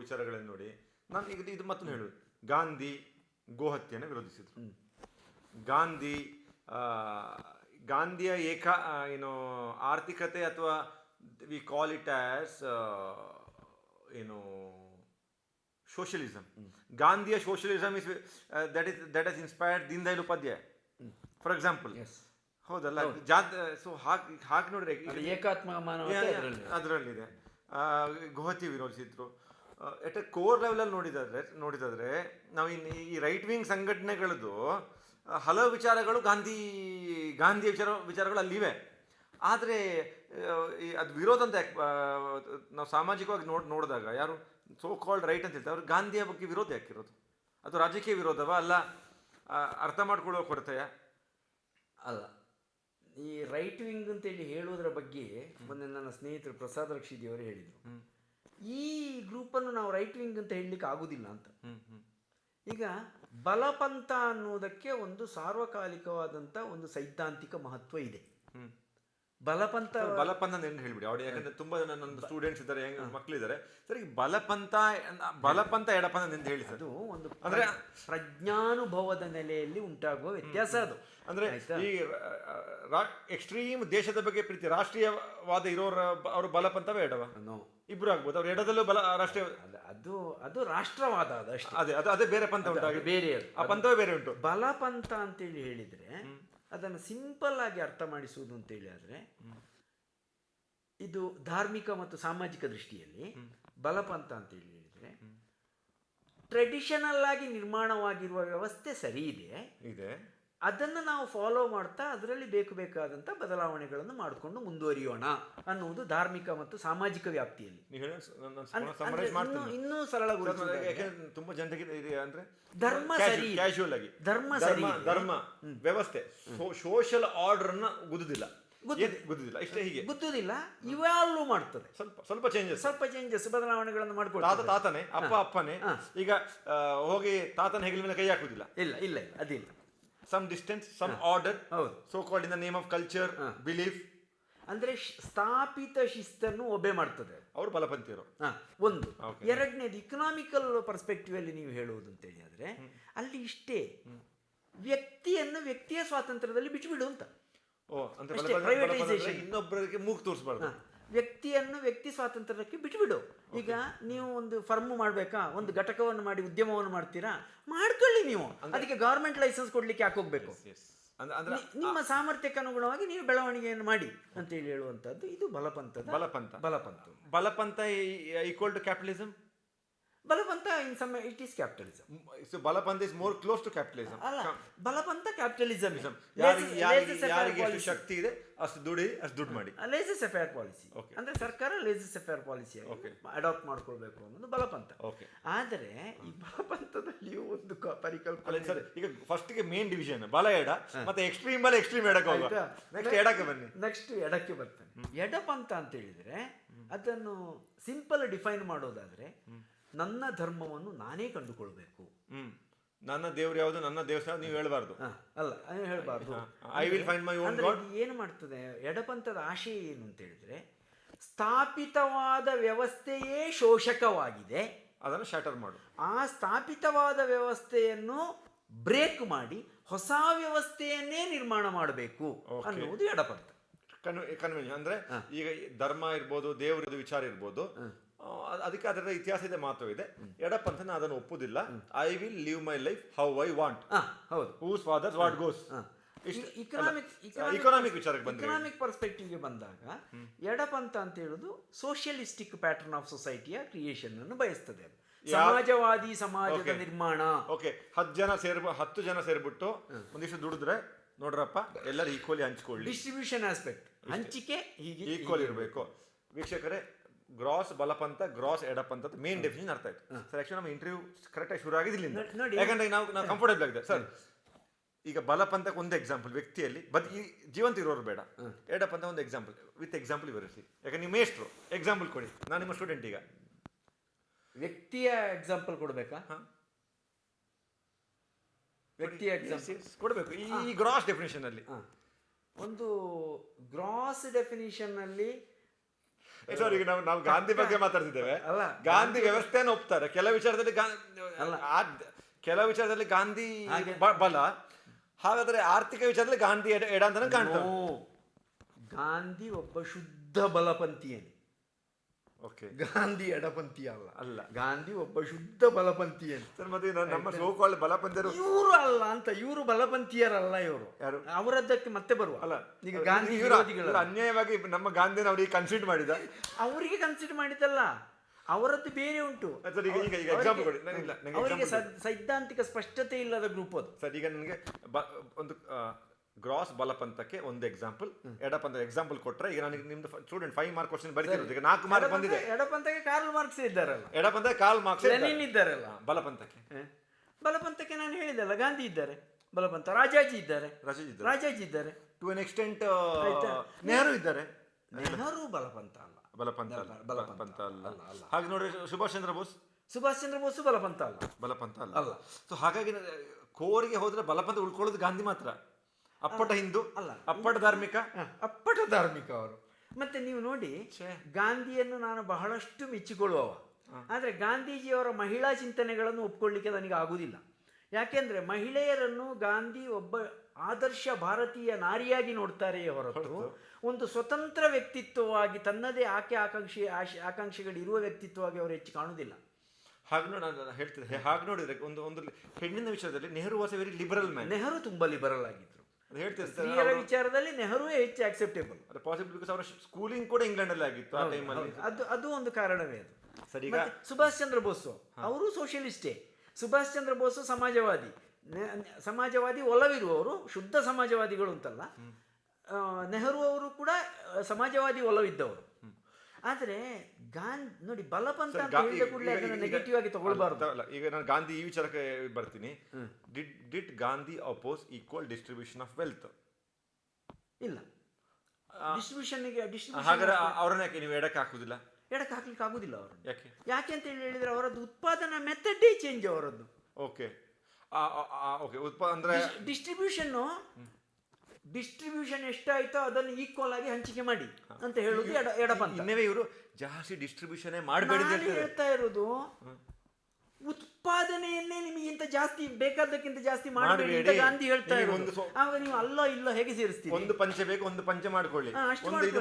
ವಿಚಾರಗಳನ್ನು ನೋಡಿ ನಾನು ಈಗ ಇದು ಮತ್ತೊಂದು ಹೇಳುವುದು. ಗಾಂಧಿ ಗೋಹತ್ಯೆಯನ್ನು ವಿರೋಧಿಸಿದ್ರು. ಗಾಂಧಿ ಗಾಂಧಿಯ ಏನು ಆರ್ಥಿಕತೆ ಅಥವಾ ವಿ ಕಾಲ್ ಇಟ್ ಆಸ್ ಏನು ಸೋಷಿಯಲಿಸಮ್. ಗಾಂಧಿಯ socialism is that is inspired Deen Dayal Upadhyaya for example. ಹೌದಲ್ಲ? ಸೊ ಹಾಗೆ ನೋಡ್ರಿ ಅದರಲ್ಲಿದೆ. ಗೋಹತ್ಯೆ ವಿರೋಧಿಸಿದ್ರು. ಎಟ್ ಎ ಕೋರ್ ಲೆವೆಲಲ್ಲಿ ನೋಡಿದಾದ್ರೆ ನಾವು ಈ ರೈಟ್ ವಿಂಗ್ ಸಂಘಟನೆಗಳದ್ದು ಹಲವು ವಿಚಾರಗಳು ಗಾಂಧಿಯ ವಿಚಾರಗಳು ಅಲ್ಲಿವೆ. ಆದರೆ ಅದು ವಿರೋಧ ಅಂತ ನಾವು ಸಾಮಾಜಿಕವಾಗಿ ನೋಡಿದಾಗ ಯಾರು ಸೋ ಕಾಲ್ಡ್ ರೈಟ್ ಅಂತ ಹೇಳ್ತಾರೆ, ಅವ್ರು ಗಾಂಧಿಯ ಬಗ್ಗೆ ವಿರೋಧ ಯಾಕಿರೋದು? ಅದು ರಾಜಕೀಯ ವಿರೋಧವಾ ಅಲ್ಲ ಅರ್ಥ ಮಾಡ್ಕೊಳ್ಳೋ ಕೊರತೆಯ ಅಲ್ಲ. ಈ ರೈಟ್ ವಿಂಗ್ ಅಂತೇಳಿ ಹೇಳುವುದರ ಬಗ್ಗೆ ಮೊನ್ನೆ ನನ್ನ ಸ್ನೇಹಿತರು ಪ್ರಸಾದ್ ರಕ್ಷಿದಿಯವರು ಹೇಳಿದರು, ಈ ಗ್ರೂಪನ್ನು ನಾವು ರೈಟ್ ವಿಂಗ್ ಅಂತ ಹೇಳಲಿಕ್ಕೆ ಆಗುದಿಲ್ಲ ಅಂತ. ಈಗ ಬಲಪಂಥ ಅನ್ನುವುದಕ್ಕೆ ಒಂದು ಸಾರ್ವಕಾಲಿಕವಾದಂಥ ಒಂದು ಸೈದ್ಧಾಂತಿಕ ಮಹತ್ವ ಇದೆ. ಬಲಪಂಥ ಎಂದು ಹೇಳ್ಬಿಡಿ ಅವ್ರು, ಯಾಕಂದ್ರೆ ತುಂಬಾ ಜನ ನನ್ನ ಸ್ಟೂಡೆಂಟ್ಸ್ ಇದ್ದಾರೆ, ಮಕ್ಕಳಿದ್ದಾರೆ. ಸರಿ, ಬಲಪಂಥ ಎಡಪಂಥ ಎಂದು ಹೇಳಿ. ಅದು ಒಂದು ಅಂದ್ರೆ ಪ್ರಜ್ಞಾನುಭವದ ನೆಲೆಯಲ್ಲಿ ಉಂಟಾಗುವ ವ್ಯತ್ಯಾಸ ಅದು. ಅಂದ್ರೆ ಈ ಎಕ್ಸ್ಟ್ರೀಮ್ ದೇಶದ ಬಗ್ಗೆ ಪ್ರೀತಿ, ರಾಷ್ಟ್ರೀಯವಾದ ಇರೋರ ಅವರು ಬಲಪಂಥವೇ ಎಡವ ಇಬ್ರು ಆಗ್ಬೋದು. ಅವ್ರು ಎಡದಲ್ಲೂ ರಾಷ್ಟ್ರೀಯ ಅದು ರಾಷ್ಟ್ರವಾದ ಅದಷ್ಟೇ. ಅದೇ ಬೇರೆ ಪಂಥ ಉಂಟಾಗಿ ಬೇರೆ ಆ ಪಂಥವೇ ಬೇರೆ ಉಂಟು. ಬಲಪಂಥ ಅಂತೇಳಿ ಹೇಳಿದ್ರೆ ಅದನ್ನು ಸಿಂಪಲ್ ಆಗಿ ಅರ್ಥ ಮಾಡಿಸುವುದು ಅಂತೇಳಿ ಆದರೆ, ಇದು ಧಾರ್ಮಿಕ ಮತ್ತು ಸಾಮಾಜಿಕ ದೃಷ್ಟಿಯಲ್ಲಿ ಬಲಪಂಥ ಅಂತೇಳಿ ಹೇಳಿದರೆ ಟ್ರೆಡಿಷನಲ್ ಆಗಿ ನಿರ್ಮಾಣವಾಗಿರುವ ವ್ಯವಸ್ಥೆ ಸರಿ ಇದೆ, ಅದನ್ನು ನಾವು ಫಾಲೋ ಮಾಡ್ತಾ ಅದರಲ್ಲಿ ಬೇಕಾದಂಥ ಬದಲಾವಣೆಗಳನ್ನು ಮಾಡಿಕೊಂಡು ಮುಂದುವರಿಯೋಣ ಅನ್ನುವುದು ಧಾರ್ಮಿಕ ಮತ್ತು ಸಾಮಾಜಿಕ ವ್ಯಾಪ್ತಿಯಲ್ಲಿ. ಇನ್ನೂ ಸರಳಗೊಳಿಸುವುದು ತುಂಬಾ ಜನರಿಗೆ ಅಂದ್ರೆ ಧರ್ಮ ಸರಿ, ಕ್ಯಾಶುವಲ್ ಆಗಿ ಧರ್ಮ ವ್ಯವಸ್ಥೆ ಸೋಷಿಯಲ್ ಆರ್ಡರ್ ಅನ್ನ ಗುದ್ದುದಿಲ್ಲ, ಇಷ್ಟೇ ಹೀಗೆ ಗುದ್ದುದಿಲ್ಲ, ಇವಾಲ್ವ್ ಮಾಡ್ತದೆ. ಸ್ವಲ್ಪ ಚೇಂಜಸ್ ಬದಲಾವಣೆಗಳನ್ನು ಮಾಡ್ಕೊಳ್ಳಿ. ತಾತನೇ ಅಪ್ಪನೇ ಈಗ ಹೋಗಿ ತಾತನ ಹೆಗಲ ಮೇಲೆ ಕೈ ಹಾಕುದಿಲ್ಲ, ಇಲ್ಲ ಅದಿಲ್ಲ. some distance, some order, so called in the name of culture, belief. ಅಂದ್ರೆ ಸ್ಥಾಪಿತ ಶಿಸ್ತನ್ನು ಒಬ್ಬೆ ಮಾಡ್ತದೆ, ಅವರು ಬಲಪಂಥೀಯರು. ಒಂದು. ಎರಡನೇದು ಇಕನಾಮಿಕಲ್ ಪರ್ಸ್ಪೆಕ್ಟಿವ್ ಅಲ್ಲಿ ನೀವು ಹೇಳುವುದು ಅಂತ ಹೇಳಿದ್ರೆ ಅಲ್ಲಿ ಇಷ್ಟೇ, ವ್ಯಕ್ತಿಯ ಸ್ವಾತಂತ್ರ್ಯದಲ್ಲಿ ಬಿಟ್ಟುಬಿಡು ಅಂತ. ಪ್ರೈವೇಟೈಸೇಷನ್, ಇನ್ನೊಬ್ಬರಿಗೆ ಮೂಗು ತೋರಿಸಬಾರ್ದು, ವ್ಯಕ್ತಿ ಸ್ವಾತಂತ್ರ್ಯಕ್ಕೆ ಬಿಟ್ಟುಬಿಡು. ಈಗ ನೀವು ಒಂದು ಫರ್ಮ್ ಮಾಡಬೇಕಾ, ಒಂದು ಘಟಕವನ್ನು ಮಾಡಿ ಉದ್ಯಮವನ್ನು ಮಾಡ್ತೀರಾ, ಮಾಡ್ಕೊಳ್ಳಿ ನೀವು. ಅದಕ್ಕೆ ಗವರ್ಮೆಂಟ್ ಲೈಸೆನ್ಸ್ ಕೊಡ್ಲಿಕ್ಕೆ ಯಾಕೆ ಹೋಗ್ಬೇಕು? ನಿಮ್ಮ ಸಾಮರ್ಥ್ಯಕ್ಕೆ ಅನುಗುಣವಾಗಿ ನೀವು ಬೆಳವಣಿಗೆಯನ್ನು ಮಾಡಿ ಅಂತೇಳಿ ಹೇಳುವಂಥದ್ದು ಇದು ಬಲಪಂಥ ಈಕ್ವಲ್ ಟು ಕ್ಯಾಪಿಟಲಿಸಮ್. ಬಲಪಂಥ in sum it is capitalism. So ಬಲಪಂಥ is more close to capitalism. ಅಲ್ಲ, ಬಲಪಂಥ ಕ್ಯಾಪಿಟಲಿಸಮ್. ಯಾರಿಗೆ ಎಷ್ಟು ಶಕ್ತಿ ಇದೆ ಅಷ್ಟು ದುಡ್ಡು ಮಾಡಿ. ಲೇಸಸ್ ಎಫೇರ್ ಪಾಲಿಸಿ ಅಂದ್ರೆ ಸರ್ಕಾರ ಲೇಸಸ್ ಎಫೇರ್ ಪಾಲಿಸಿ ಅಡಾಪ್ಟ್ ಮಾಡ್ಕೊಳ್ಬೇಕು ಅನ್ನೋದು ಬಲಪಂಥ. ಆದರೆ ಈ ಬಲಪಂಥದಲ್ಲಿಯೂ ಒಂದು ಪರಿಕಲ್ಪನೆ. ಈಗ ಫಸ್ಟ್ ಗೆ ಮೇನ್ ಡಿವಿಷನ್ ಬಲ ಎಡ, ಮತ್ತೆ ಎಕ್ಸ್ಟ್ರೀಮ್ ಬಲ ಎಕ್ಸ್ಟ್ರೀಮ್ ಎಡಕ್ಕೆ ಹೋಗುವ. ನೆಕ್ಸ್ಟ್ ಎಡಕ್ಕೆ ಬನ್ನಿ. ನೆಕ್ಸ್ಟ್ ಎಡಕ್ಕೆ ಬರ್ತೇನೆ. ಎಡಪಂಥ ಅಂತ ಹೇಳಿದ್ರೆ ಅದನ್ನು ಸಿಂಪಲ್ ಡಿಫೈನ್ ಮಾಡೋದಾದ್ರೆ, ನನ್ನ ಧರ್ಮವನ್ನು ನಾನೇ ಕಂಡುಕೊಳ್ಬೇಕು, ನನ್ನ ದೇವ್ರು ಯಾವುದು, ನನ್ನ ದೇವಸ್ಥಾನ ನೀವು ಹೇಳಬಾರ್ದು. ಅಲ್ಲ, ಹೇಳಬಾರ್ದು. I will find my own god. ಏನು ಮಾಡ್ತದೆ ಎಡಪಂಥದ ಆಶಯ ಏನು ಅಂತ ಹೇಳಿದ್ರೆ, ಸ್ಥಾಪಿತವಾದ ವ್ಯವಸ್ಥೆಯೇ ಶೋಷಕವಾಗಿದೆ, ಅದನ್ನು ಶಾಟರ್ ಮಾಡು. ಆ ಸ್ಥಾಪಿತವಾದ ವ್ಯವಸ್ಥೆಯನ್ನು ಬ್ರೇಕ್ ಮಾಡಿ ಹೊಸ ವ್ಯವಸ್ಥೆಯನ್ನೇ ನಿರ್ಮಾಣ ಮಾಡಬೇಕು ಅನ್ನುವುದು ಎಡಪಂಥ. ಕನ್ವೆನ್ಷನ್ ಅಂದ್ರೆ ಈಗ ಧರ್ಮ ಇರ್ಬೋದು, ದೇವರದು ವಿಚಾರ ಇರ್ಬೋದು, ಅದಕ್ಕೆ ಅದರ ಇತಿಹಾಸದ ಮಾತು ಇದೆ. ಎಡಪಂಥನ ಅದನ್ನು ಒಪ್ಪುದಿಲ್ಲ. I will live my life how I want. Whose father's what goes. Economic ವಿಚಾರಕ್ಕೆ ಬಂದ್ರೆ, ಇಕನಾಮಿಕ್ ಪರ್ಸ್ಪೆಕ್ಟಿವ್ಗೆ ಬಂದಾಗ ಎಡಪಂಥ ಅಂತ ಹೇಳುದು ಸೋಷಿಯಲಿಸ್ಟಿಕ್ ಪ್ಯಾಟರ್ನ್ ಆಫ್ ಸೊಸೈಟಿಯ ಕ್ರಿಯೇಷನ್ ಅನ್ನು ಬಯಸ್ತದೆ. ಸಮಾಜವಾದಿ ಸಮಾಜದ ನಿರ್ಮಾಣ. ಓಕೆ, 10 ಜನ ಸೇರ್ಬಿಟ್ಟು ಒಂದಿಷ್ಟು ದುಡಿದ್ರೆ ನೋಡ್ರಪ್ಪ ಎಲ್ಲರೂ ಈಕ್ವಲಿ ಹಂಚ್ಕೊಳ್ಳಿ. ಡಿಸ್ಟ್ರಿಬ್ಯೂಷನ್ ಆಸ್ಪೆಕ್ಟ್, ಹಂಚಿಕೆ ಹೀಗೆ ಈಕ್ವಲ್ ಇರಬೇಕು. ವೀಕ್ಷಕರೇ, ಗ್ರಾಸ್ ಬಲಪಂಥ, ಗ್ರಾಸ್ ಎಡಪಂಥದ ಮೇನ್ ಡೆಫಿನಿಷನ್ ಅರ್ಥ ಆಯ್ತು. ಸರ್, ಆಕ್ಚುಲಿ ನಮ್ಮ ಇಂಟರ್ವ್ಯೂ ಕರೆಕ್ಟಾಗಿ ಶುರು ಆಗಿದ್ದಿಲ್ಲ, ಯಾಕಂದ್ರೆ ನಾವು ಕಂಫರ್ಟೇಬಲ್ ಆಗಿದೆ. ಸರ್, ಈಗ ಬಲಪಂಥಕ್ಕೆ ಒಂದು ಎಕ್ಸಾಂಪಲ್ ವ್ಯಕ್ತಿಯಲ್ಲಿ ಜೀವಂತ ಇರೋರು ಬೇಡ, ಎಡಪಂಥ ಒಂದು ಎಕ್ಸಾಂಪಲ್ ವಿತ್ ಎಕ್ಸಾಂಪಲ್ ವಿವರಿಸಿ. ಯಾಕಂದ್ರೆ ನೀವು ಮೇಷ್ಟ್ರು, ಎಕ್ಸಾಂಪಲ್ ಕೊಡಿ. ನಾನು ನಿಮ್ಮ ಸ್ಟೂಡೆಂಟ್. ಈಗ ವ್ಯಕ್ತಿಯ ಎಕ್ಸಾಂಪಲ್ ಕೊಡಬೇಕಾ? ವ್ಯಕ್ತಿಯ ಎಕ್ಸಾಂಪಲ್ ಕೊಡಬೇಕು ಈ ಗ್ರಾಸ್ ಡೆಫಿನಿಷನ್ ಅಲ್ಲಿ. ಒಂದು ಗ್ರಾಸ್ ಡೆಫಿನಿಷನ್ ಅಲ್ಲಿ ಸರ್ ಈಗ ನಾವು ಗಾಂಧಿ ಬಗ್ಗೆ ಮಾತಾಡ್ತಿದ್ದೇವೆ. ಅಲ್ಲ, ಗಾಂಧಿ ವ್ಯವಸ್ಥೆಯನ್ನು ಒಪ್ತಾರೆ, ಕೆಲವು ವಿಚಾರದಲ್ಲಿ ಕೆಲವು ವಿಚಾರದಲ್ಲಿ ಗಾಂಧಿ ಬಲ, ಹಾಗಾದ್ರೆ ಆರ್ಥಿಕ ವಿಚಾರದಲ್ಲಿ ಗಾಂಧಿ ಎಡ ಅಂತ ಕಾಣ್ತಾರೆ. ಗಾಂಧಿ ಒಬ್ಬ ಶುದ್ಧ ಬಲಪಂಥೀಯನೇ. ಓಕೆ, ಗಾಂಧಿ ಎಡಪಂಥೀಯ ಅಲ್ಲ, ಗಾಂಧಿ ಒಬ್ಬ ಶುದ್ಧ ಬಲಪಂಥೀಯನೇ. ಸರ್ ಮತ್ತೆ ನಮ್ಮ ಸೋಕಾಲ್ಡ್ ಬಲಪಂಥೀಯರು ಇವರು ಅಲ್ಲ ಅಂತ, ಇವರು ಬಲಪಂಥೀಯರಲ್ಲ, ಇವರು ಯಾರು ಅವರದ್ದಕ್ಕೆ ಮತ್ತೆ ಬರುವ. ಅಲ್ಲ, ಈಗ ಗಾಂಧಿ ವಿರೋಧಿಗಳು ಅನ್ಯಾಯವಾಗಿ ನಮ್ಮ ಗಾಂಧಿನ ಅವರಿಗೆ ಕನ್ಸಿಡರ್ ಮಾಡಿದ, ಅವರಿಗೆ ಕನ್ಸಿಡರ್ ಮಾಡಿದ್ದಲ್ಲ, ಅವರದ್ದು ಬೇರೆ ಉಂಟು. ಅವರಿಗೆ ಸೈದ್ಧಾಂತಿಕ ಸ್ಪಷ್ಟತೆ ಇಲ್ಲದ ಗ್ರೂಪ್ ಅದು. ಸರ್ ಈಗ ನನಗೆ ಒಂದು ಗ್ರಾಸ್ ಬಲಪಂಥಕ್ಕೆ ಒಂದು ಎಕ್ಸಾಂಪಲ್, ಎಡಪಂಥ ಎಕ್ಸಾಂಪಲ್ ಕೊಟ್ರೆ, ಈಗ ನನಗೆ ನಿಮ್ದು ಸ್ಟೂಡೆಂಟ್ 5 ಮಾರ್ಕ್ ಕ್ವಶನ್ ಬರೀತಿರೋದು, ಈಗ 4 ಮಾರ್ಕ್ ಬಂದಿದೆ. ಎಡಪಂಥಕ್ಕೆ ಕಾರ್ಲ್ ಮಾರ್ಕ್ಸ್ ಇದ್ದಾರಲ್ಲ, ಎಡಪಂಥಕ್ಕೆ ಕಾರ್ಲ್ ಮಾರ್ಕ್ಸ್ ಇದ್ದಾರಲ್ಲ. ಬಲಪಂಥಕ್ಕೆ ನಾನು ಹೇಳಿದಲ್ಲ, ಗಾಂಧಿ ಇದ್ದಾರೆ ಬಲಪಂಥ, ರಾಜಾಜಿ ಇದ್ದಾರೆ, ರಾಜಾಜಿ ಇದ್ದಾರೆ, ಟು ಎನ್ ಎಕ್ಸ್ಟೆಂಟ್ ನೆಹರು ಇದ್ದಾರೆ. ನೆಹರು ಬಲಪಂಥ ಅಲ್ಲ, ಬಲಪಂಥ ಅಲ್ಲ. ಹಾಗೆ ನೋಡಿ ಸುಭಾಷ್ ಚಂದ್ರ ಬೋಸ್ ಬಲಪಂಥ ಅಲ್ಲ, ಬಲಪಂಥ ಅಲ್ಲ. ಸೊ ಹಾಗಾಗಿ ಕೋರಿಗೆ ಹೋದ್ರೆ ಬಲಪಂಥ ಉಳ್ಕೊಳ್ಳೋದು ಗಾಂಧಿ ಮಾತ್ರ. ಅಪ್ಪಟ ಹಿಂದೂ ಅಲ್ಲ, ಅಪ್ಪಟ ಧಾರ್ಮಿಕ ಅವರು. ಮತ್ತೆ ನೀವು ನೋಡಿ, ಗಾಂಧಿಯನ್ನು ನಾನು ಬಹಳಷ್ಟು ಮೆಚ್ಚಿಕೊಳ್ಳುವವ, ಆದರೆ ಗಾಂಧೀಜಿಯವರ ಮಹಿಳಾ ಚಿಂತನೆಗಳನ್ನು ಒಪ್ಕೊಳ್ಳಿಕ್ಕೆ ನನಗೆ ಆಗುವುದಿಲ್ಲ. ಯಾಕೆಂದ್ರೆ ಮಹಿಳೆಯರನ್ನು ಗಾಂಧಿ ಒಬ್ಬ ಆದರ್ಶ ಭಾರತೀಯ ನಾರಿಯಾಗಿ ನೋಡ್ತಾರೆಯೇ ಹೊರತು ಒಂದು ಸ್ವತಂತ್ರ ವ್ಯಕ್ತಿತ್ವವಾಗಿ, ತನ್ನದೇ ಆಕಾಂಕ್ಷೆಗಳಿರುವ ವ್ಯಕ್ತಿತ್ವವಾಗಿ ಅವರು ಹೆಚ್ಚು ಕಾಣುವುದಿಲ್ಲ. ಹಾಗೆ ನೋಡಿ ನಾನು ಹೇಳ್ತಿದ್ದೆ, ಹಾಗೆ ನೋಡಿದ್ರೆ ಒಂದು ಹೆಣ್ಣಿನ ವಿಷಯದಲ್ಲಿ Nehru was A very liberal man. Nehru ತುಂಬಾ ಲಿಬರಲ್ ಆಗಿದ್ರು. ಸ್ತ್ರೀಯರ ವಿಚಾರದಲ್ಲಿ ನೆಹರುವೇ ಹೆಚ್ಚು ಆಕ್ಸೆಪ್ಟೇಬಲ್. ಪಾಸಿಬಲ್ ಬಿಕಾಸ್ ಅವರ ಸ್ಕೂಲಿಂಗ್ ಕೂಡ ಇಂಗ್ಲೆಂಡ್ ಅಲ್ಲಿ ಆಗಿತ್ತು ಆ ಟೈಮಲ್ಲಿ. ಅದು ಒಂದು ಕಾರಣವೇ ಅದು. ಸರಿ, ಸುಭಾಷ್ ಚಂದ್ರ ಬೋಸ್ ಅವರು ಸೋಷಿಯಲಿಸ್ಟೇ. ಸುಭಾಷ್ ಚಂದ್ರ ಬೋಸ್ ಸಮಾಜವಾದಿ ಒಲವಿರುವವರು, ಶುದ್ಧ ಸಮಾಜವಾದಿಗಳು ಅಂತಲ್ಲ. ನೆಹರು ಅವರು ಕೂಡ ಸಮಾಜವಾದಿ ಒಲವಿದ್ದವರು. ಆದರೆ ನೋಡಿ, ಬಲಪಂಥ ಅಂತ ಹೇಳಿದ ಕೂಡಲೇ ಅದನ್ನು ನೆಗೆಟಿವ್ ಆಗಿ ತಗೊಳ್ಬಾರ್ದು. ಈಗ ನಾನು ಗಾಂಧಿ ಈ ವಿಚಾರಕ್ಕೆ ಬರ್ತೀನಿ. Did Gandhi oppose equal distribution of wealth? ಇಲ್ಲ. ಡಿಸ್ಟ್ರಿಬ್ಯೂಷನ್ ಹಾಗಾದ್ರೆ ಅವ್ರನ್ನ ಯಾಕೆ ನೀವು ಎಡಕ್ಕೆ ಹಾಕುದಿಲ್ಲ? ಎಡಕ್ಕೆ ಹಾಕ್ಲಿಕ್ಕೆ ಆಗುದಿಲ್ಲ ಅವರು. ಯಾಕೆ ಅಂತ ಹೇಳಿದ್ರೆ ಅವರದ್ದು ಉತ್ಪಾದನಾ ಮೆಥಡೇ ಚೇಂಜ್ ಅವರದ್ದು. ಓಕೆ, ಅಂದ್ರೆ ಡಿಸ್ಟ್ರಿಬ್ಯೂಷನ್ ಎಷ್ಟಾಯ್ತೋ ಅದನ್ನು ಈಕ್ವಲ್ ಆಗಿ ಹಂಚಿಕೆ ಮಾಡಿ ಅಂತ ಹೇಳುದು ಎಡಪಂಥ. ಇನ್ನವೇ ಇವರು ಜಾಸ್ತಿ ಡಿಸ್ಟ್ರಿಬ್ಯೂಷನ್ ಮಾಡಬೇಡಿ ಹೇಳ್ತಾ ಇರೋದು, ಉತ್ಪಾದನೆಯನ್ನೇ ನಿಮಗಿಂತ ಜಾಸ್ತಿ, ಬೇಕಾದಕ್ಕಿಂತ ಜಾಸ್ತಿ ಮಾಡಬೇಡಿ ಅಂತ ಗಾಂಧಿ ಹೇಳ್ತಾ ಇರೋದು. ಆಗ ನೀವು ಇಲ್ಲ ಹೇಗೆ ಸೇರಿಸ್ತೀವಿ? ಒಂದು ಪಂಚೆ ಬೇಕು, ಒಂದು ಪಂಚೆ ಮಾಡ್ಕೊಳ್ಳಿ,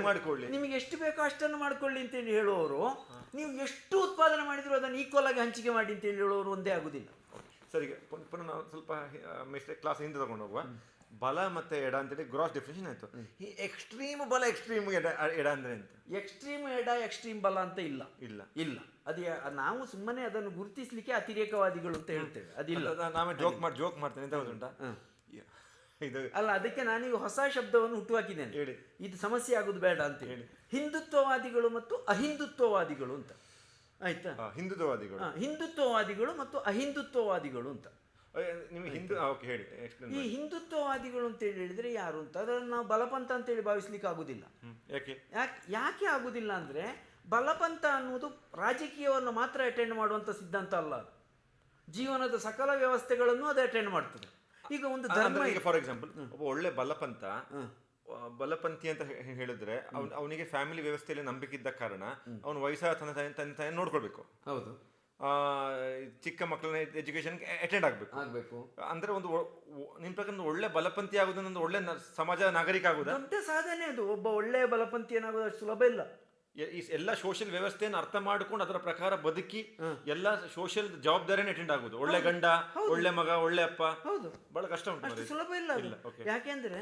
ಮಾಡ್ಕೊಳ್ಳಿ, ನಿಮಗೆ ಎಷ್ಟು ಬೇಕೋ ಅಷ್ಟನ್ನು ಮಾಡ್ಕೊಳ್ಳಿ ಅಂತ ಹೇಳಿ ಹೇಳುವವರು, ನೀವು ಎಷ್ಟು ಉತ್ಪಾದನೆ ಮಾಡಿದ್ರು ಅದನ್ನು ಈಕ್ವಲ್ ಆಗಿ ಹಂಚಿಕೆ ಮಾಡಿ ಅಂತ ಹೇಳಿ ಹೇಳುವವರು ಒಂದೇ ಆಗುದಿಲ್ಲ. ಸರಿ, ಪುನಃ ನಾವು ಸ್ವಲ್ಪ ಮಿಸ್ಟೇಕ್ ಕ್ಲಾಸ್ ಹಿಂದೆ ತಗೊಂಡು ಹೋಗುವ. ಬಲ ಮತ್ತೆ ಎಡ ಅಂತೇಳಿ ಗ್ರಾಸ್ ಡೆಫಿನೇಷನ್ ಆಯ್ತು. ಈ ಎಕ್ಸ್ಟ್ರೀಮ್ ಬಲ, ಎಕ್ಸ್ಟ್ರೀಮ್ ಎಡ ಅಂದ್ರೆ ಅಂತ, ಎಕ್ಸ್ಟ್ರೀಮ್ ಎಡ, ಎಕ್ಸ್ಟ್ರೀಮ್ ಬಲ ಅಂತ ಇಲ್ಲ. ಅದೇ ನಾವು ಸುಮ್ಮನೆ ಅದನ್ನು ಗುರುತಿಸ್ಲಿಕ್ಕೆ ಅತಿರೇಕವಾದಿಗಳು ಅಂತ ಹೇಳ್ತೇವೆ. ಅದಿಲ್ಲ. ನಾವೇ ಜೋಕ್ ಮಾಡ್ತೇನೆ ಅಂತ ಗೊತ್ತುಂಟಾ? ಇದು ಅಲ್ಲ, ಅದಕ್ಕೆ ನಾನೀಗ ಹೊಸ ಶಬ್ದವನ್ನು ಹುಟ್ಟುಹಾಕಿದ್ದೇನೆ. ಹೇಳಿ, ಇದು ಸಮಸ್ಯೆ ಆಗುದು ಬೇಡ ಅಂತ ಹೇಳಿ. ಹಿಂದುತ್ವವಾದಿಗಳು ಮತ್ತು ಅಹಿಂದುತ್ವವಾದಿಗಳು ಅಂತ. ಆಯ್ತಾ? ಹಿಂದುತ್ವವಾದಿಗಳು ಮತ್ತು ಅಹಿಂದುತ್ವವಾದಿಗಳು ಅಂತ. ಈ ಹಿಂದುತ್ವವಾದಿಗಳು ಅಂತ ಹೇಳಿದ್ರೆ ಯಾರು ಅಂತ, ಅದನ್ನು ನಾವು ಬಲಪಂಥ ಅಂತೇಳಿ ಭಾವಿಸ್ಲಿಕ್ಕೆ ಆಗುದಿಲ್ಲ. ಯಾಕೆ ಆಗುದಿಲ್ಲ ಅಂದ್ರೆ, ಬಲಪಂಥ ಅನ್ನುವುದು ರಾಜಕೀಯವನ್ನು ಮಾತ್ರ ಅಟೆಂಡ್ ಮಾಡುವಂತ ಸಿದ್ಧಾಂತ ಅಲ್ಲ. ಜೀವನದ ಸಕಲ ವ್ಯವಸ್ಥೆಗಳನ್ನು ಅದು ಅಟೆಂಡ್ ಮಾಡ್ತದೆ. ಈಗ ಒಂದು ಧರ್ಮ, ಫಾರ್ ಎಕ್ಸಾಂಪಲ್, ಒಬ್ಬ ಒಳ್ಳೆ ಬಲಪಂಥಿ ಅಂತ ಹೇಳಿದ್ರೆ ಅವನಿಗೆ ಫ್ಯಾಮಿಲಿ ವ್ಯವಸ್ಥೆಯಲ್ಲಿ ನಂಬಿಕೆ ಇದ್ದ ಕಾರಣ ಅವನು ವಯಸ್ಸಾದ ತನ್ನ ತಾಯಿ ನೋಡ್ಕೊಳ್ಬೇಕು. ಹೌದು. ಚಿಕ್ಕ ಮಕ್ಕಳನ್ನ ಎಜುಕೇಶನ್ಗೆ ಅಟೆಂಡ್ ಆಗಬೇಕು. ಅಂದ್ರೆ ನಿಮ್ ಪ್ರಕಾರ ಒಳ್ಳೆ ಬಲಪಂಥಿ ಆಗುದು, ಒಂದು ಒಳ್ಳೆ ಸಮಾಜ ನಾಗರಿಕ ಆಗುದು ದೊಡ್ಡ ಸಾಧನೆ. ಅದು ಒಬ್ಬ ಒಳ್ಳೆ ಬಲಪಂಥಿ ಏನಾಗೋದು ಅಷ್ಟು ಸುಲಭ ಇಲ್ಲ. ಈ ಎಲ್ಲ ಸೋಷಿಯಲ್ ವ್ಯವಸ್ಥೆಯನ್ನು ಅರ್ಥ ಮಾಡ್ಕೊಂಡು ಅದರ ಪ್ರಕಾರ ಬದುಕಿ ಎಲ್ಲ ಸೋಷಿಯಲ್ ಜವಾಬ್ದಾರಿಯನ್ನು ಅಟೆಂಡ್ ಆಗುದು. ಒಳ್ಳೆ ಗಂಡ, ಒಳ್ಳೆ ಮಗ, ಒಳ್ಳೆ ಅಪ್ಪ. ಹೌದು, ಬಹಳ ಕಷ್ಟ ಉಂಟು, ಸುಲಭ ಇಲ್ಲ. ಯಾಕೆಂದ್ರೆ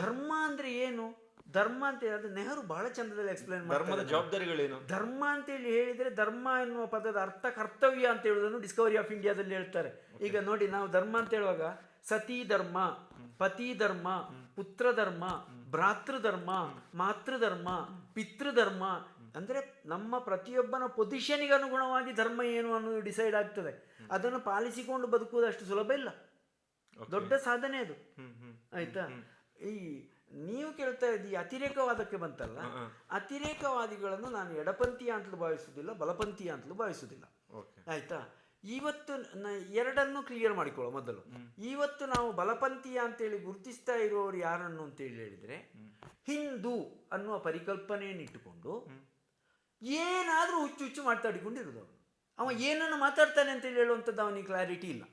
ಧರ್ಮ ಅಂದ್ರೆ ಏನು? ಧರ್ಮ ಅಂತ ಹೇಳಿದ್ರೆ ನೆಹರು ಬಹಳ ಚಂದದಲ್ಲಿ ಎಕ್ಸ್ಪ್ಲೈನ್ ಮಾಡ್ತಾರೆ. ಧರ್ಮದ ಜವಾಬ್ದಾರಿಗಳೇನು? ಧರ್ಮ ಅಂತ ಹೇಳಿ ಹೇಳಿದ್ರೆ, ಧರ್ಮ ಎನ್ನುವ ಪದದ ಅರ್ಥ ಕರ್ತವ್ಯ ಅಂತ ಹೇಳುವುದನ್ನು ಡಿಸ್ಕವರಿ ಆಫ್ ಇಂಡಿಯಾದಲ್ಲಿ ಹೇಳ್ತಾರೆ. ಈಗ ನೋಡಿ, ನಾವು ಧರ್ಮ ಅಂತ ಹೇಳುವಾಗ ಸತಿ ಧರ್ಮ, ಪತಿ ಧರ್ಮ, ಪುತ್ರ ಧರ್ಮ, ಭ್ರಾತೃಧರ್ಮ, ಮಾತೃಧರ್ಮ, ಪಿತೃಧರ್ಮ ಅಂದ್ರೆ ನಮ್ಮ ಪ್ರತಿಯೊಬ್ಬನ ಪೊಸಿಷನ್ಗೆ ಅನುಗುಣವಾಗಿ ಧರ್ಮ ಏನು ಅನ್ನೋದು ಡಿಸೈಡ್ ಆಗ್ತದೆ. ಅದನ್ನು ಪಾಲಿಸಿಕೊಂಡು ಬದುಕುವುದು ಅಷ್ಟು ಸುಲಭ ಇಲ್ಲ, ದೊಡ್ಡ ಸಾಧನೆ ಅದು. ಆಯ್ತಾ? ಈ ನೀವು ಕೇಳ್ತಾ ಇದ್ದೀ ಅತಿರೇಕವಾದಕ್ಕೆ ಬಂತಲ್ಲ, ಅತಿರೇಕವಾದಿಗಳನ್ನು ನಾನು ಎಡಪಂಥೀಯ ಅಂತಲೂ ಭಾವಿಸುವುದಿಲ್ಲ, ಬಲಪಂಥೀಯ ಅಂತಲೂ ಭಾವಿಸುವುದಿಲ್ಲ. ಆಯ್ತಾ? ಇವತ್ತು ಎರಡನ್ನು ಕ್ಲಿಯರ್ ಮಾಡಿಕೊಳ್ಳೋ ಮೊದಲು. ಇವತ್ತು ನಾವು ಬಲಪಂಥೀಯ ಅಂತೇಳಿ ಗುರುತಿಸ್ತಾ ಇರುವವರು ಯಾರನ್ನು ಅಂತೇಳಿ ಹೇಳಿದ್ರೆ, ಹಿಂದೂ ಅನ್ನುವ ಪರಿಕಲ್ಪನೆಯನ್ನಿಟ್ಟುಕೊಂಡು ಏನಾದರೂ ಹುಚ್ಚು ಹುಚ್ಚು ಮಾತಾಡಿಕೊಂಡಿರೋದು ಅವನು. ಅವ ಏನನ್ನು ಮಾತಾಡ್ತಾನೆ ಅಂತೇಳಿ ಹೇಳುವಂಥದ್ದು ಅವನಿಗೆ ಕ್ಲಾರಿಟಿ ಇಲ್ಲ.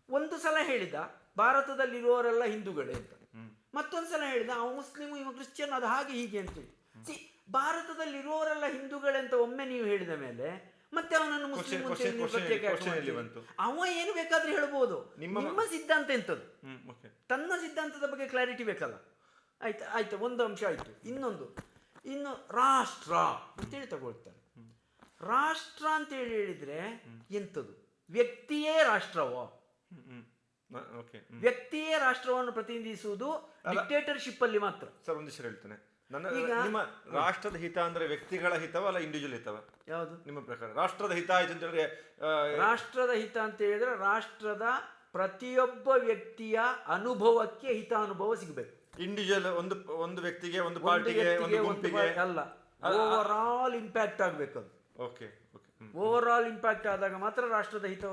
ಒಂದು ಸಲ ಹೇಳಿದ ಭಾರತದಲ್ಲಿರುವವರೆಲ್ಲ ಹಿಂದೂಗಳೇ ಅಂತ, ಮತ್ತೊಂದು ಸಲ ಹೇಳಿದ ಅವ ಮುಸ್ಲಿಮು ಇವ ಕ್ರಿಶ್ಚಿಯನ್ ಅದು ಹಾಗೆ ಹೀಗೆ ಅಂತೇಳಿ. ಭಾರತದಲ್ಲಿರುವವರೆಲ್ಲ ಹಿಂದೂಗಳೇ ಅಂತ ಒಮ್ಮೆ ನೀವು ಹೇಳಿದ ಮೇಲೆ ಮತ್ತೆ ಅವನನ್ನು ಮುಸ್ಲಿಂ ಅವ ಏನು ಬೇಕಾದ್ರೆ ಹೇಳ್ಬೋದು. ನಿಮ್ಮ ಸಿದ್ಧಾಂತ ಎಂಥದ್ದು, ತನ್ನ ಸಿದ್ಧಾಂತದ ಬಗ್ಗೆ ಕ್ಲಾರಿಟಿ ಬೇಕಲ್ಲ. ಆಯ್ತಾ ಒಂದು ಅಂಶ ಆಯ್ತು. ಇನ್ನು ರಾಷ್ಟ್ರ ಅಂತೇಳಿ ತಗೊಳ್ತಾರೆ. ರಾಷ್ಟ್ರ ಅಂತೇಳಿ ಹೇಳಿದ್ರೆ ಎಂಥದ್ದು? ವ್ಯಕ್ತಿಯೇ ರಾಷ್ಟ್ರವೋ? ವ್ಯಕ್ತಿಯೇ ರಾಷ್ಟ್ರವನ್ನು ಪ್ರತಿನಿಧಿಸುವುದು ಡಿಕ್ಟೇಟರ್ಶಿಪ್ ಅಲ್ಲಿ ಮಾತ್ರ. ಸರ್ ಒಂದಿಷ್ಟು ಹೇಳ್ತೇನೆ. ನಿಮ್ಮ ರಾಷ್ಟ್ರದ ಹಿತ ಅಂದ್ರೆ ವ್ಯಕ್ತಿಗಳ ಹಿತವ ಅಲ್ಲ ಇಂಡಿವಿಜುವಲ್ ಹಿತವ? ಯಾವುದು ನಿಮ್ಮ ಪ್ರಕಾರ ರಾಷ್ಟ್ರದ ಹಿತ ಆಯ್ತು ಅಂತ ಹೇಳಿದ್ರೆ? ರಾಷ್ಟ್ರದ ಹಿತ ಅಂತ ಹೇಳಿದ್ರೆ ರಾಷ್ಟ್ರದ ಪ್ರತಿಯೊಬ್ಬ ವ್ಯಕ್ತಿಯ ಅನುಭವಕ್ಕೆ ಹಿತಾನುಭವ ಸಿಗಬೇಕು. ಇಂಡಿವಿಜುವಲ್ ಒಂದು ವ್ಯಕ್ತಿಗೆ, ಒಂದು ಪಾರ್ಟಿಗೆ, ಒಂದು ಗುಂಪಿಗೆ ಅಲ್ಲ, ಓವರ್ ಆಲ್ ಇಂಪ್ಯಾಕ್ಟ್ ಆಗಬೇಕು ಅದು. ಓಕೆ, ಓವರ್ ಆಲ್ ಇಂಪ್ಯಾಕ್ಟ್ ಆದಾಗ ಮಾತ್ರ ರಾಷ್ಟ್ರದ ಹಿತ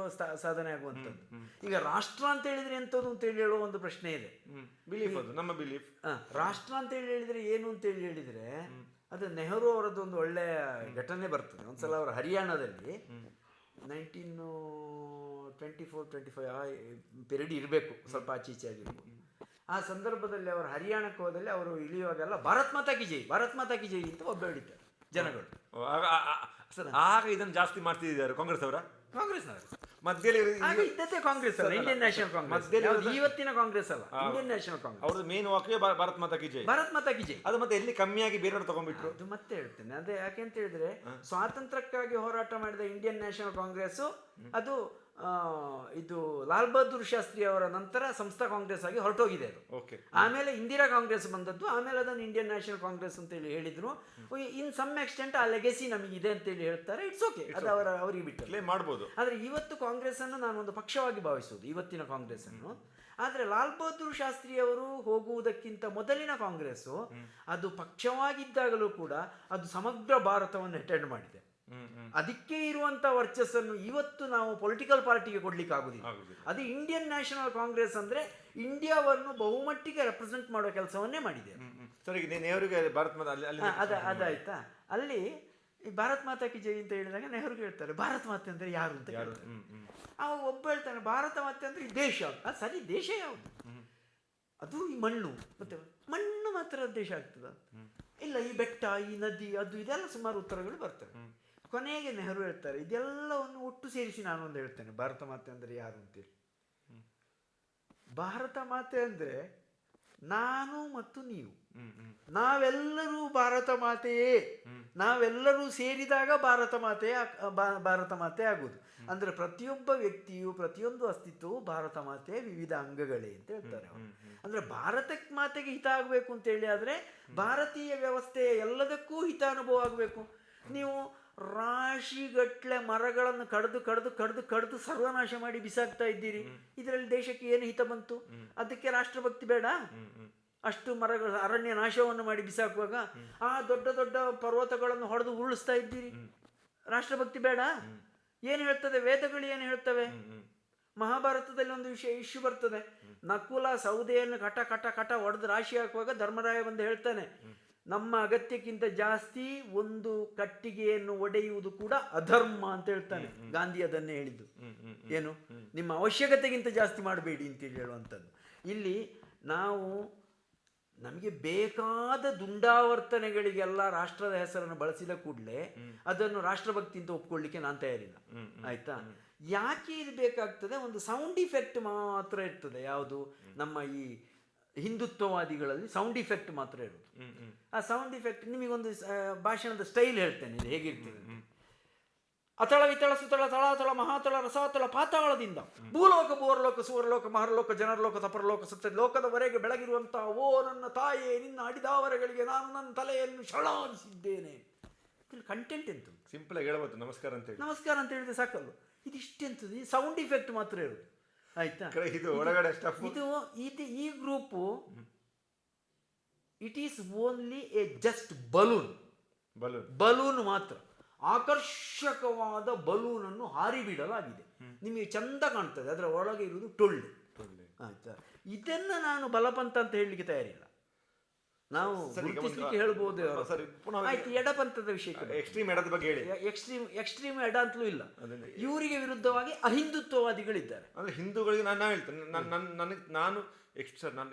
ಸಾಧನೆ ಆಗುವಂಥದ್ದು. ಈಗ ರಾಷ್ಟ್ರ ಅಂತ ಹೇಳಿದ್ರೆ ಎಂಥದ್ದು ಅಂತೇಳಿ ಹೇಳುವ ಒಂದು ಪ್ರಶ್ನೆ ಇದೆ. ಬಿಲೀಫ್, ಅದು ನಮ್ಮ ಬಿಲೀಫ್. ರಾಷ್ಟ್ರ ಅಂತ ಹೇಳಿದ್ರೆ ಏನು ಅಂತೇಳಿ ಹೇಳಿದ್ರೆ ಅದು ನೆಹರು ಅವರದ್ದು ಒಂದು ಒಳ್ಳೆಯ ಘಟನೆ ಬರ್ತದೆ. ಒಂದ್ಸಲ ಅವರು ಹರಿಯಾಣದಲ್ಲಿ 1924-25 ಆ ಪೀರಿಯಡ್ ಇರಬೇಕು, ಸ್ವಲ್ಪ ಆಚೀಚೆ ಆಗಿರ್ಬೋದು. ಆ ಸಂದರ್ಭದಲ್ಲಿ ಅವರು ಹರಿಯಾಣಕ್ಕೆ ಹೋದಲ್ಲಿ ಅವರು ಇಳಿಯುವಾಗೆಲ್ಲ ಭಾರತ್ ಮಾತಾ ಕಿ ಜೈ, ಭಾರತ್ ಮಾತಾ ಕಿ ಜೈ ಅಂತ ಒಬ್ಬ ಹೇಳಿದ್ದಾರೆ ಜನಗಳು. ಆಗ ಇದನ್ನು ಜಾಸ್ತಿ ಮಾಡ್ತಿದ್ದಾರೆ ಕಾಂಗ್ರೆಸ್ ಅವರ, ಕಾಂಗ್ರೆಸ್ನವರು ಮಧ್ಯದಲ್ಲಿ ಇದ್ದದ್ದೇ ಕಾಂಗ್ರೆಸ್ ಅಲ್ಲ, ಇಂಡಿಯನ್ ನ್ಯಾಷನಲ್ ಕಾಂಗ್ರೆಸ್. ಇವತ್ತಿನ ಕಾಂಗ್ರೆಸ್ ಅಲ್ಲ, ಇಂಡಿಯನ್ ನ್ಯಾಷನಲ್ ಕಾಂಗ್ರೆಸ್. ಅವ್ರದ್ದು ಮೇನ್ ವಾಕ್ಯ ಭಾರತ್ ಮಾತಾ ಕಿ ಜೈ, ಭಾರತ್ ಮಾತಾ ಕಿ ಜೈ. ಅದು ಮತ್ತೆ ಎಲ್ಲಿ ಕಮ್ಮಿಯಾಗಿ ಬೇರೆಯವ್ರು ತಗೊಂಡ್ಬಿಟ್ರು. ಅದು ಮತ್ತೆ ಹೇಳ್ತೇನೆ, ಅದೇ ಯಾಕೆ ಅಂತ ಹೇಳಿದ್ರೆ ಸ್ವಾತಂತ್ರ್ಯಕ್ಕಾಗಿ ಹೋರಾಟ ಮಾಡಿದ ಇಂಡಿಯನ್ ನ್ಯಾಷನಲ್ ಕಾಂಗ್ರೆಸ್ ಅದು ಇದು ಲಾಲ್ ಬಹದ್ದೂರ್ ಶಾಸ್ತ್ರಿ ಅವರ ನಂತರ ಸಂಸ್ಥಾ ಕಾಂಗ್ರೆಸ್ ಆಗಿ ಹೊರಟೋಗಿದೆ ಅದು. ಆಮೇಲೆ ಇಂದಿರಾ ಕಾಂಗ್ರೆಸ್ ಬಂದದ್ದು, ಆಮೇಲೆ ಅದನ್ನು ಇಂಡಿಯನ್ ನ್ಯಾಷನಲ್ ಕಾಂಗ್ರೆಸ್ ಅಂತೇಳಿ ಹೇಳಿದ್ರು. ಇನ್ ಸಮ್ ಎಕ್ಸ್ಟೆಂಟ್ ಆ ಲೆಗೆಸಿ ನಮಗಿದೆ ಅಂತೇಳಿ ಹೇಳ್ತಾರೆ. ಇಟ್ಸ್ ಓಕೆ, ಅದು ಅವರಿಗೆ ಬಿಟ್ಟು ಮಾಡ್ಬೋದು. ಆದರೆ ಇವತ್ತು ಕಾಂಗ್ರೆಸ್ ಅನ್ನು ನಾನು ಒಂದು ಪಕ್ಷವಾಗಿ ಭಾವಿಸುವುದು, ಇವತ್ತಿನ ಕಾಂಗ್ರೆಸ್ ಅನ್ನು. ಆದರೆ ಲಾಲ್ ಬಹದ್ದೂರ್ ಶಾಸ್ತ್ರಿ ಅವರು ಹೋಗುವುದಕ್ಕಿಂತ ಮೊದಲಿನ ಕಾಂಗ್ರೆಸ್ಸು ಅದು ಪಕ್ಷವಾಗಿದ್ದಾಗಲೂ ಕೂಡ ಅದು ಸಮಗ್ರ ಭಾರತವನ್ನು ಅಟೆಂಡ್ ಮಾಡಿದೆ. ಅದಕ್ಕೆ ಇರುವಂತ ವರ್ಚಸ್ಸನ್ನು ಇವತ್ತು ನಾವು ಪೊಲಿಟಿಕಲ್ ಪಾರ್ಟಿಗೆ ಕೊಡ್ಲಿಕ್ಕೆ ಆಗುದಿಲ್ಲ. ಅದು ಇಂಡಿಯನ್ ನ್ಯಾಷನಲ್ ಕಾಂಗ್ರೆಸ್ ಅಂದ್ರೆ ಇಂಡಿಯಾವನ್ನು ಬಹುಮಟ್ಟಿಗೆ ರೆಪ್ರೆಸೆಂಟ್ ಮಾಡುವ ಕೆಲಸವನ್ನೇ ಮಾಡಿದೆ. ಅದಾಯ್ತಾ, ಅಲ್ಲಿ ಭಾರತ್ ಮಾತಾ ಕಿ ಜೈ ಅಂತ ಹೇಳಿದಾಗ ನೆಹರು ಹೇಳ್ತಾರೆ ಭಾರತ ಮಾತೆ ಅಂದ್ರೆ ಯಾರು ಅಂತ ಹೇಳ್ತಾರೆ. ಅವ ಒಬ್ಬ ಹೇಳ್ತಾನೆ ಭಾರತ ಮಾತೆ ಅಂದ್ರೆ ಈ ದೇಶ. ಅದು ಸರಿ, ದೇಶ ಯಾವುದು? ಅದು ಈ ಮಣ್ಣು, ಮತ್ತೆ ಮಣ್ಣು ಮಾತ್ರ ದೇಶ ಆಗ್ತದ? ಇಲ್ಲ, ಈ ಬೆಟ್ಟ, ಈ ನದಿ, ಅದು ಇದೆಲ್ಲ ಸುಮಾರು ಉತ್ತರಗಳು ಬರ್ತವೆ. ಕೊನೆಗೆ ನೆಹರು ಹೇಳ್ತಾರೆ ಇದೆಲ್ಲವನ್ನು ಒಟ್ಟು ಸೇರಿಸಿ ನಾನು ಒಂದು ಹೇಳ್ತೇನೆ, ಭಾರತ ಮಾತೆ ಅಂದರೆ ಯಾರು ಅಂತೇಳಿ. ಭಾರತ ಮಾತೆ ಅಂದರೆ ನಾನು ಮತ್ತು ನೀವು, ನಾವೆಲ್ಲರೂ ಭಾರತ ಮಾತೆಯೇ. ನಾವೆಲ್ಲರೂ ಸೇರಿದಾಗ ಭಾರತ ಮಾತೆ ಆಗುವುದು. ಅಂದ್ರೆ ಪ್ರತಿಯೊಬ್ಬ ವ್ಯಕ್ತಿಯು, ಪ್ರತಿಯೊಂದು ಅಸ್ತಿತ್ವವು ಭಾರತ ಮಾತೆಯ ವಿವಿಧ ಅಂಗಗಳೇ ಅಂತ ಹೇಳ್ತಾರೆ ಅವರು. ಅಂದ್ರೆ ಭಾರತ ಮಾತೆಗೆ ಹಿತ ಆಗಬೇಕು ಅಂತೇಳಿ ಆದರೆ ಭಾರತೀಯ ವ್ಯವಸ್ಥೆಯ ಎಲ್ಲದಕ್ಕೂ ಹಿತಾನುಭವ ಆಗಬೇಕು. ನೀವು ರಾಶಿಗಟ್ಲೆ ಮರಗಳನ್ನು ಕಡ್ದು ಸರ್ವನಾಶ ಮಾಡಿ ಬಿಸಾಕ್ತಾ ಇದ್ದೀರಿ. ಇದರಲ್ಲಿ ದೇಶಕ್ಕೆ ಏನು ಹಿತ ಬಂತು? ಅದಕ್ಕೆ ರಾಷ್ಟ್ರಭಕ್ತಿ ಬೇಡ? ಅಷ್ಟು ಮರಗಳು ಅರಣ್ಯ ನಾಶವನ್ನು ಮಾಡಿ ಬಿಸಾಕುವಾಗ ಆ ದೊಡ್ಡ ದೊಡ್ಡ ಪರ್ವತಗಳನ್ನು ಹೊಡೆದು ಉರುಳಿಸ್ತಾ ಇದ್ದೀರಿ. ರಾಷ್ಟ್ರಭಕ್ತಿ ಬೇಡ? ಏನು ಹೇಳ್ತದೆ ವೇದಗಳು? ಏನು ಹೇಳ್ತವೆ? ಮಹಾಭಾರತದಲ್ಲಿ ಒಂದು ಇಶ್ಯೂ ಬರ್ತದೆ. ನಕುಲ ಸೌದೆಯನ್ನು ಕಟ ಹೊಡೆದು ರಾಶಿ ಹಾಕುವಾಗ ಧರ್ಮರಾಯ ಬಂದು ಹೇಳ್ತಾನೆ, ನಮ್ಮ ಅಗತ್ಯಕ್ಕಿಂತ ಜಾಸ್ತಿ ಒಂದು ಕಟ್ಟಿಗೆಯನ್ನು ಒಡೆಯುವುದು ಕೂಡ ಅಧರ್ಮ ಅಂತ ಹೇಳ್ತಾನೆ. ಗಾಂಧಿ ಅದನ್ನೇ ಹೇಳಿದ್ದು. ಏನು, ನಿಮ್ಮ ಅವಶ್ಯಕತೆಗಿಂತ ಜಾಸ್ತಿ ಮಾಡಬೇಡಿ ಅಂತೇಳಿ ಹೇಳುವಂಥದ್ದು. ಇಲ್ಲಿ ನಾವು ನಮಗೆ ಬೇಕಾದ ದುಂಡಾವರ್ತನೆಗಳಿಗೆಲ್ಲ ರಾಷ್ಟ್ರದ ಹೆಸರನ್ನು ಬಳಸಿದ ಕೂಡಲೇ ಅದನ್ನು ರಾಷ್ಟ್ರಭಕ್ತಿ ಅಂತ ಒಪ್ಕೊಳ್ಳಿಕ್ಕೆ ನಾನು ತಯಾರಿಲ್ಲ. ಆಯ್ತಾ? ಯಾಕೆ ಇದು ಬೇಕಾಗ್ತದೆ? ಒಂದು ಸೌಂಡ್ ಇಫೆಕ್ಟ್ ಮಾತ್ರ ಇರ್ತದೆ. ಯಾವುದು? ನಮ್ಮ ಈ ಹಿಂದುತ್ವವಾದಿಗಳಲ್ಲಿ ಸೌಂಡ್ ಇಫೆಕ್ಟ್ ಮಾತ್ರ ಇರೋದು. ಆ ಸೌಂಡ್ ಇಫೆಕ್ಟ್ ನಿಮಗೊಂದು ಭಾಷಣದ ಸ್ಟೈಲ್ ಹೇಳ್ತೇನೆ, ಇದು ಹೇಗಿರ್ತದೆ. ಅತಳ ವಿತಳ ಸುತಳ ತಳಾತಳ ಮಹಾತಳ ರಸಾತಳ ಪಾತಾಳದಿಂದ ಭೂಲೋಕ ಭೂವರಲೋಕ ಸುವರಲೋಕ ಮಹರಲೋಕ ಜನರಲೋಕ ತಪರಲೋಕ ಸತ್ಯ ಲೋಕದವರೆಗೆ ಬೆಳಗಿರುವಂತಹ ಓ ನನ್ನ ತಾಯೇ, ನಿನ್ನ ಅಡಿದಾವರಗಳಿಗೆ ನಾನು ನನ್ನ ತಲೆಯನ್ನು ಶಳಾಗಿಸಿದ್ದೇನೆ. ಕಂಟೆಂಟ್ ಎಂತ? ಸಿಂಪಲ್ ಆಗಿ ಹೇಳ್ಬೋದು, ನಮಸ್ಕಾರ ಅಂತ ಹೇಳಿದ್ರೆ ಸಾಕಲ್ಲ. ಇದಿಷ್ಟೆಂತದ್ದು? ಈ ಸೌಂಡ್ ಇಫೆಕ್ಟ್ ಮಾತ್ರ ಇರೋದು. ಆಯ್ತಾ? ಇದು ಒಳಗಡೆ ಇದು ಈ group it is only A just balloon ಮಾತ್ರ. ಆಕರ್ಷಕವಾದ ಬಲೂನ್ ಅನ್ನು ಹಾರಿಬಿಡಲಾಗಿದೆ. ನಿಮಗೆ ಚಂದ ಕಾಣ್ತದೆ, ಅದರ ಒಳಗೆ ಇರುವುದು ಟೊಳ್ಳೆ. ಆಯ್ತಾ? ಇದನ್ನ ನಾನು ಬಲಪಂಥ ಅಂತ ಹೇಳಲಿಕ್ಕೆ ತಯಾರಿಲ್ಲ. ನಾವು ಸರಿ, ಈಗ ಗುರುತಿಸ್ಲಿಕ್ಕೆ ಹೇಳ್ಬೋದು ಅವರು. ಸರಿ, ಪುನಃ ಆಯ್ತು, ಎಡಪಂಥದ ವಿಷಯಕ್ಕೆ ಎಕ್ಸ್ಟ್ರೀಮ್ ಎಡದ ಬಗ್ಗೆ ಹೇಳಿ. ಎಕ್ಸ್ಟ್ರೀಮ್ ಎಡ ಅಂತಲೂ ಇಲ್ಲ, ಇವರಿಗೆ ವಿರುದ್ಧವಾಗಿ ಅಹಿಂದುತ್ವವಾದಿಗಳಿದ್ದಾರೆ. ಅಂದ್ರೆ ಹಿಂದೂಗಳಿಗೆ ನಾನು ಹೇಳ್ತೇನೆ, ನನಗೆ ನಾನು ನಾನು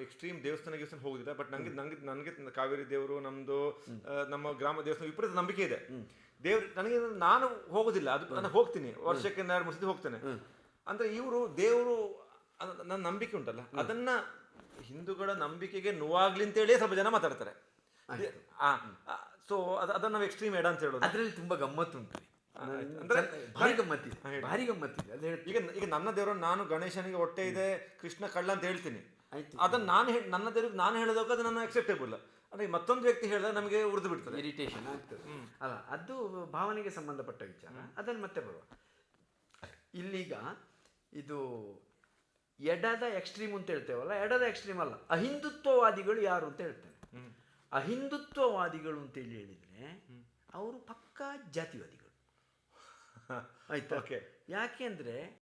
ಎಕ್ಸ್ಟ್ರೀಮ್ ದೇವಸ್ಥಾನಕ್ಕೆ ಹೋಗುದಿಲ್ಲ, ಬಟ್ ನನಗೆ ಕಾವೇರಿ ದೇವರು ನಮ್ದು ನಮ್ಮ ಗ್ರಾಮ ದೇವಸ್ಥಾನ ವಿಪರೀತ ನಂಬಿಕೆ ಇದೆ. ನನಗೆ ನಾನು ಹೋಗುದಿಲ್ಲ, ಅದು ನಾನು ಹೋಗ್ತೀನಿ, ವರ್ಷಕ್ಕೆ 2-3 ಸತಿ ಹೋಗ್ತೇನೆ. ಅಂದ್ರೆ ಇವರು ದೇವರು ನನ್ನ ನಂಬಿಕೆ ಉಂಟಲ್ಲ, ಅದನ್ನ ಹಿಂದೂಗಳ ನಂಬಿಕೆಗೆ ನೋವಾಗ್ಲಿ ಅಂತೇಳಿ ಸ್ವಲ್ಪ ಜನ ಮಾತಾಡ್ತಾರೆ. ಸೊ ಅದನ್ನ ನಾವು ಎಕ್ಸ್ಟ್ರೀಮ್ ಎಡ ಅಂತ ಹೇಳೋದು. ಅದರಲ್ಲಿ ತುಂಬಾ ಗಮ್ಮತ್ತುಂಟು, ಅಂದ್ರೆ ಭಾರಿ ಗಮ್ಮತ್ತಿದೆ, ಭಾರಿ ಗಮ್ಮತ್ತಿದೆ. ಅದೇ ಈಗ ನನ್ನ ದೇವರು, ನಾನು ಗಣೇಶನಿಗೆ ಹೊಟ್ಟೆ ಇದೆ, ಕೃಷ್ಣ ಕಳ್ಳ ಅಂತ ಹೇಳ್ತೀನಿ. ಆಯ್ತು, ಅದನ್ನ ನನ್ನ ದೇವ್ರಿಗೆ ನಾನು ಹೇಳೋದಾಗ ಅದು ನನ್ನ ಅಕ್ಸೆಪ್ಟೇಬಲ್. ಅಂದ್ರೆ ಮತ್ತೊಂದು ವ್ಯಕ್ತಿ ಹೇಳಿದಾಗ ನಮಗೆ ಉಳಿದು ಬಿಡ್ತದೆ, ಇರಿಟೇಷನ್ ಆಗ್ತದೆ ಅಲ್ಲ, ಅದು ಭಾವನೆಗೆ ಸಂಬಂಧಪಟ್ಟ ವಿಚಾರ. ಅದನ್ನು ಮತ್ತೆ ಬರುವ ಇಲ್ಲೀಗ ಇದು ಎಡದ ಎಕ್ಸ್ಟ್ರೀಮ್ ಅಂತ ಹೇಳ್ತೇವಲ್ಲ, ಎಡದ ಎಕ್ಸ್ಟ್ರೀಮ್ ಅಲ್ಲ, ಅಹಿಂದುತ್ವವಾದಿಗಳು ಯಾರು ಅಂತ ಹೇಳ್ತೇನೆ. ಅಹಿಂದುತ್ವವಾದಿಗಳು ಅಂತೇಳಿ ಹೇಳಿದರೆ ಅವರು ಪಕ್ಕಾ ಜಾತಿವಾದಿಗಳು. ಆಯ್ತಾ? ಓಕೆ. ಯಾಕೆ ಅಂದರೆ